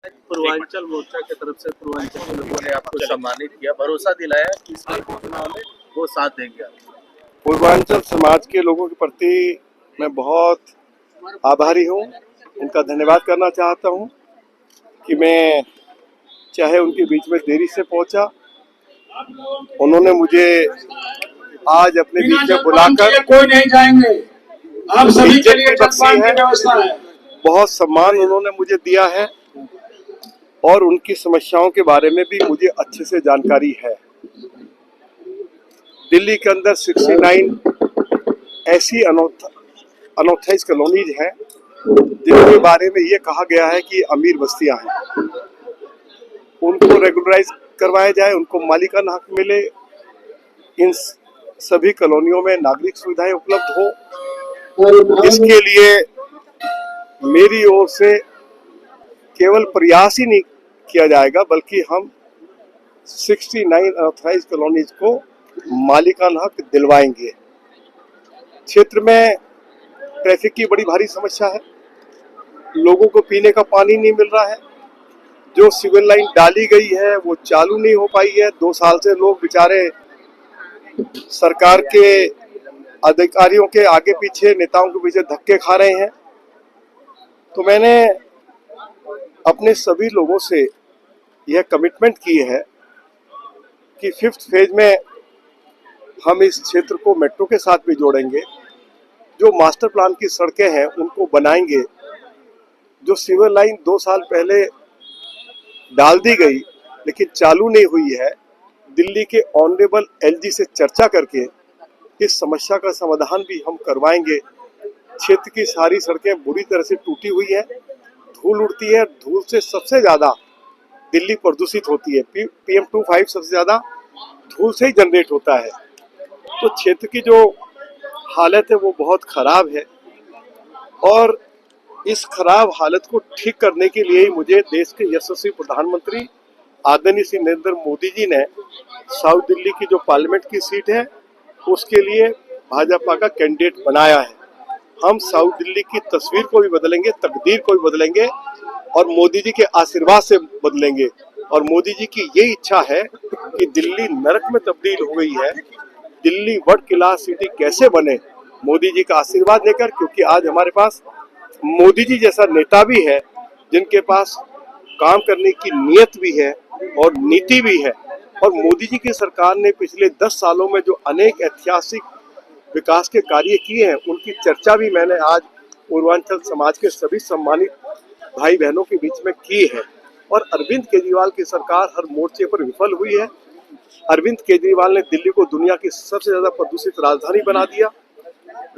पूर्वांचल मोर्चा की तरफ से पूर्वांचल के लोगों ने आपको सम्मानित किया, भरोसा दिलाया कि इस चुनाव में वो साथ देंगे। पूर्वांचल समाज के लोगों के प्रति मैं बहुत आभारी हूँ, उनका धन्यवाद करना चाहता हूँ कि मैं चाहे उनके बीच में देरी से पहुंचा, उन्होंने मुझे आज अपने बीच में बुलाकर कोई नहीं जाएंगे, आप सभी के लिए जलपान की व्यवस्था है। बहुत सम्मान उन्होंने मुझे दिया है और उनकी समस्याओं के बारे में भी मुझे अच्छे से जानकारी है। दिल्ली के अंदर 69 ऐसी अनऑथराइज्ड कॉलोनीज हैं जिनके बारे में ये कहा गया है कि अमीर बस्तियां हैं। उनको रेगुलराइज करवाया जाए, उनको मालिकाना हक मिले, इन सभी कॉलोनियों में नागरिक सुविधाएं उपलब्ध हो। इसके लिए मेरी ओर से केवल प्रयास ही नहीं किया जाएगा, बल्कि हम 69 अनऑथराइज्ड कॉलोनीज को मालिकाना हक दिलवाएंगे। क्षेत्र में ट्रैफिक की बड़ी भारी समस्या है, लोगों को पीने का पानी नहीं मिल रहा है। जो सिविल लाइन डाली गई है वो चालू नहीं हो पाई है। 2 साल से लोग बेचारे सरकार के अधिकारियों के आगे पीछे, नेताओं के पीछे धक्के खा रहे हैं। तो मैंने अपने सभी लोगों से यह कमिटमेंट की है कि 5th फेज में हम इस क्षेत्र को मेट्रो के साथ भी जोड़ेंगे। जो मास्टर प्लान की सड़कें हैं उनको बनाएंगे। जो सिविल लाइन 2 साल पहले डाल दी गई लेकिन चालू नहीं हुई है, दिल्ली के ऑनरेबल एलजी से चर्चा करके इस समस्या का समाधान भी हम करवाएंगे। क्षेत्र की सारी सड़कें बुरी तरह से टूटी हुई है, धूल उड़ती है। धूल से सबसे ज्यादा दिल्ली प्रदूषित होती है। PM2.5 सबसे ज्यादा धूल से ही जनरेट होता है। तो क्षेत्र की जो हालत है वो बहुत खराब है और इस खराब हालत को ठीक करने के लिए ही मुझे देश के यशस्वी प्रधानमंत्री आदरणीय श्री नरेंद्र मोदी जी ने साउथ दिल्ली की जो पार्लियामेंट की सीट है उसके लिए भाजपा का कैंडिडेट बनाया है। हम साउथ दिल्ली की तस्वीर को भी बदलेंगे, तकदीर को भी बदलेंगे और मोदी जी के आशीर्वाद से बदलेंगे। और मोदी जी की ये इच्छा है कि दिल्ली नरक में तब्दील हो गई है, दिल्ली वर्ल्ड क्लास सिटी कैसे बने, मोदी जी का आशीर्वाद लेकर। क्योंकि आज हमारे पास मोदी जी जैसा नेता भी है जिनके पास काम करने की नीयत भी है और नीति भी है। और मोदी जी की सरकार ने पिछले 10 सालों में जो अनेक ऐतिहासिक विकास के कार्य किए हैं उनकी चर्चा भी मैंने आज पूर्वांचल समाज के सभी सम्मानित भाई बहनों के बीच में की है। और अरविंद केजरीवाल की सरकार हर मोर्चे पर विफल हुई है। अरविंद केजरीवाल ने दिल्ली को दुनिया की सबसे ज्यादा प्रदूषित राजधानी बना दिया।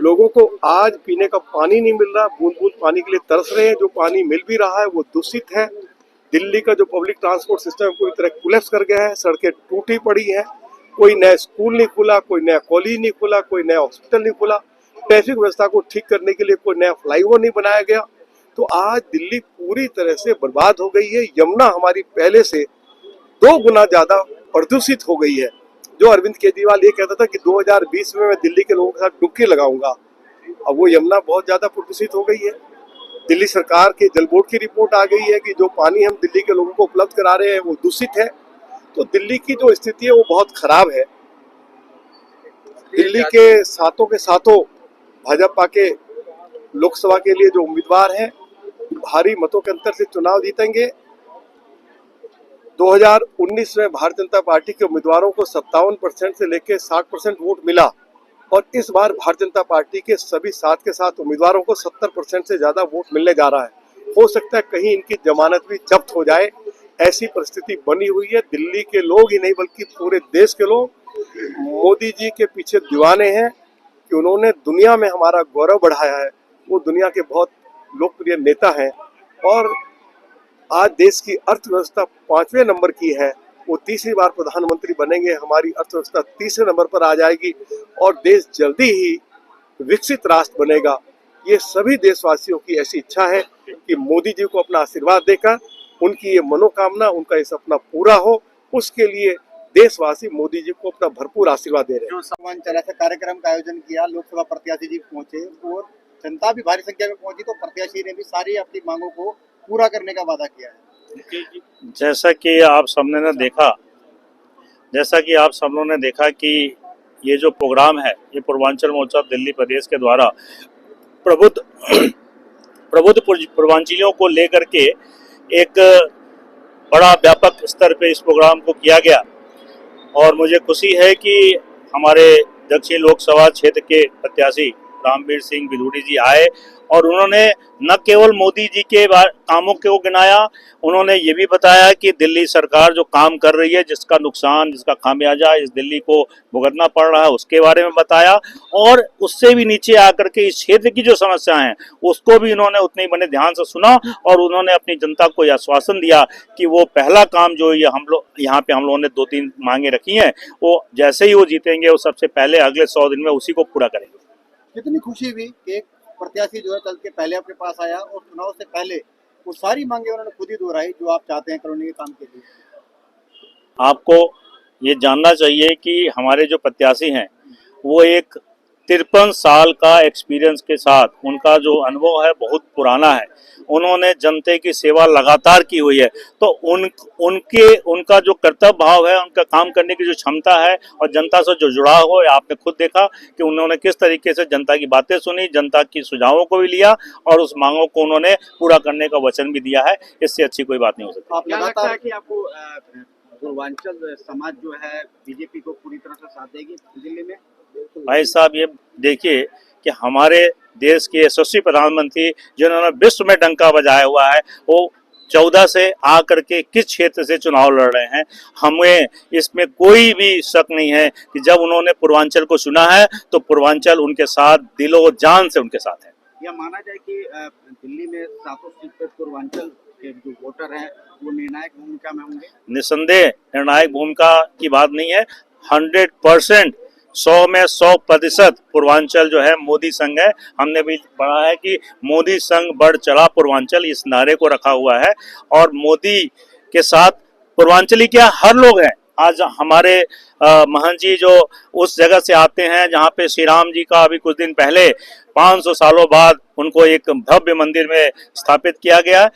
लोगों को आज पीने का पानी नहीं मिल रहा, बूंद बूंद पानी के लिए तरस रहे हैं। जो पानी मिल भी रहा है वो दूषित है। दिल्ली का जो पब्लिक ट्रांसपोर्ट सिस्टम पूरी तरह कोलैप्स कर गया है, सड़कें टूटी पड़ी हैं। कोई नया स्कूल नहीं खुला, कोई नया कॉलेज नहीं खुला, कोई नया हॉस्पिटल नहीं खुला। ट्रैफिक व्यवस्था को ठीक करने के लिए कोई नया फ्लाईओवर नहीं बनाया गया। तो आज दिल्ली पूरी तरह से बर्बाद हो गई है। यमुना हमारी पहले से 2 गुना ज्यादा प्रदूषित हो गई है। जो अरविंद केजरीवाल ये कहता था कि 2020 में मैं दिल्ली के लोगों के साथ डुबकी लगाऊंगा, अब वो यमुना बहुत ज्यादा प्रदूषित हो गई है। दिल्ली सरकार के जल बोर्ड की रिपोर्ट आ गई है कि जो पानी हम दिल्ली के लोगों को उपलब्ध करा रहे हैं वो दूषित है। तो दिल्ली की जो स्थिति है वो बहुत खराब है। दिल्ली के सातों भाजपा के लोकसभा के लिए जो उम्मीदवार हैं भारी मतों के अंतर से चुनाव जीतेंगे। 2019 में भारतीय जनता पार्टी के उम्मीदवारों को 57% से लेकर 60% वोट मिला और इस बार भारतीय जनता पार्टी के सभी 7 के 7 उम्मीदवारों को 70% से ज्यादा वोट मिलने जा रहा है। हो सकता है कहीं इनकी जमानत भी जब्त हो जाए, ऐसी परिस्थिति बनी हुई है। दिल्ली के लोग ही नहीं बल्कि पूरे देश के लोग मोदी जी के पीछे दीवाने हैं कि उन्होंने दुनिया में हमारा गौरव बढ़ाया है। वो दुनिया के बहुत लोकप्रिय नेता हैं और आज देश की अर्थव्यवस्था 5वें नंबर की है। वो तीसरी बार प्रधानमंत्री बनेंगे, हमारी अर्थव्यवस्था तीसरे नंबर पर आ जाएगी और देश जल्दी ही विकसित राष्ट्र बनेगा। ये सभी देशवासियों की ऐसी इच्छा है कि मोदी जी को अपना आशीर्वाद देकर उनकी ये मनोकामना, उनका ये सपना पूरा हो। उसके लिए देशवासी मोदी जी को अपना भरपूर आशीर्वाद दे रहे हैं। पूर्वांचल से कार्यक्रम का आयोजन किया, लोकसभा प्रत्याशी जी पहुंचे और जनता भी भारी संख्या में पहुंची, तो प्रत्याशी ने भी सारी अपनी मांगों को पूरा करने का वादा किया है। जैसा कि आप सबने ने देखा कि ये जो प्रोग्राम है ये पूर्वांचल मोर्चा दिल्ली प्रदेश के द्वारा प्रबुद्ध पूर्वांचलियों को लेकर के एक बड़ा व्यापक स्तर पे इस प्रोग्राम को किया गया। और मुझे खुशी है कि हमारे दक्षिण लोकसभा क्षेत्र के प्रत्याशी रामवीर सिंह बिधूड़ी जी आए और उन्होंने न केवल मोदी जी के कामों को गिनाया, उन्होंने ये भी बताया कि दिल्ली सरकार जो काम कर रही है, जिसका नुकसान, जिसका खामियाजा इस दिल्ली को भुगतना पड़ रहा है, उसके बारे में बताया। और उससे भी नीचे आकर के इस क्षेत्र की जो समस्याएं हैं उसको भी उन्होंने उतने बड़े ध्यान से सुना और उन्होंने अपनी जनता को यह आश्वासन दिया कि वो पहला काम जो ये हम लोगों ने 2-3 मांगे रखी हैं, वो जैसे ही वो जीतेंगे वो सबसे पहले अगले 100 दिन में उसी को पूरा करेंगे। कितनी खुशी हुई कि एक प्रत्याशी जो है चल के पहले अपने पास आया और चुनाव से पहले वो सारी मांगे उन्होंने खुद ही दोहराई जो आप चाहते हैं कॉलोनी के काम के लिए। आपको ये जानना चाहिए कि हमारे जो प्रत्याशी हैं वो एक 53 साल का एक्सपीरियंस के साथ, उनका जो अनुभव है बहुत पुराना है, उन्होंने जनता की सेवा लगातार की हुई है। तो उनका जो कर्तव्य भाव है, उनका काम करने की जो क्षमता है और जनता से जो जुड़ाव हो, आपने खुद देखा कि उन्होंने किस तरीके से जनता की बातें सुनी, जनता की सुझावों को भी लिया और उस मांगों को उन्होंने पूरा करने का वचन भी दिया है। इससे अच्छी कोई बात नहीं हो सकती। क्या लगता है कि आपको पूर्वांचल समाज जो है बीजेपी को पूरी तरह से साथ देगी दिल्ली में? भाई साहब, ये देखिए कि हमारे देश के यशस्वी प्रधानमंत्री जिन्होंने विश्व में डंका बजाया हुआ है, वो 14 से आकर के किस क्षेत्र से चुनाव लड़ रहे हैं। हमें इसमें कोई भी शक नहीं है कि जब उन्होंने पूर्वांचल को चुना है तो पूर्वांचल उनके साथ दिलो जान से उनके साथ है। यह माना जाए कि दिल्ली में 7 सीट पर पूर्वांचल के जो वोटर हैं वो निर्णायक भूमिका में होंगे? निसंदेह निर्णायक भूमिका की बात नहीं है। 100%, 100 में 100% पूर्वांचल जो है मोदी संग है। हमने भी पढ़ा है कि मोदी संग बढ़ चला पूर्वांचल, इस नारे को रखा हुआ है और मोदी के साथ पूर्वांचली क्या हर लोग हैं। आज हमारे महंत जी जो उस जगह से आते हैं जहाँ पे श्री राम जी का अभी कुछ दिन पहले 500 सालों बाद उनको एक भव्य मंदिर में स्थापित किया गया।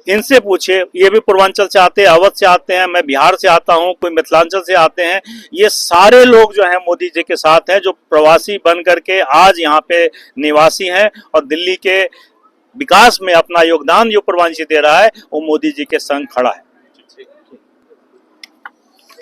इनसे पूछे, ये भी पूर्वांचल से आते हैं, अवध से आते हैं, मैं बिहार से आता हूँ, कोई मिथिलांचल से आते हैं। ये सारे लोग जो हैं मोदी जी के साथ हैं, जो प्रवासी बन करके आज यहाँ पे निवासी हैं और दिल्ली के विकास में अपना योगदान जो पूर्वांचल दे रहा है वो मोदी जी के संग खड़ा है।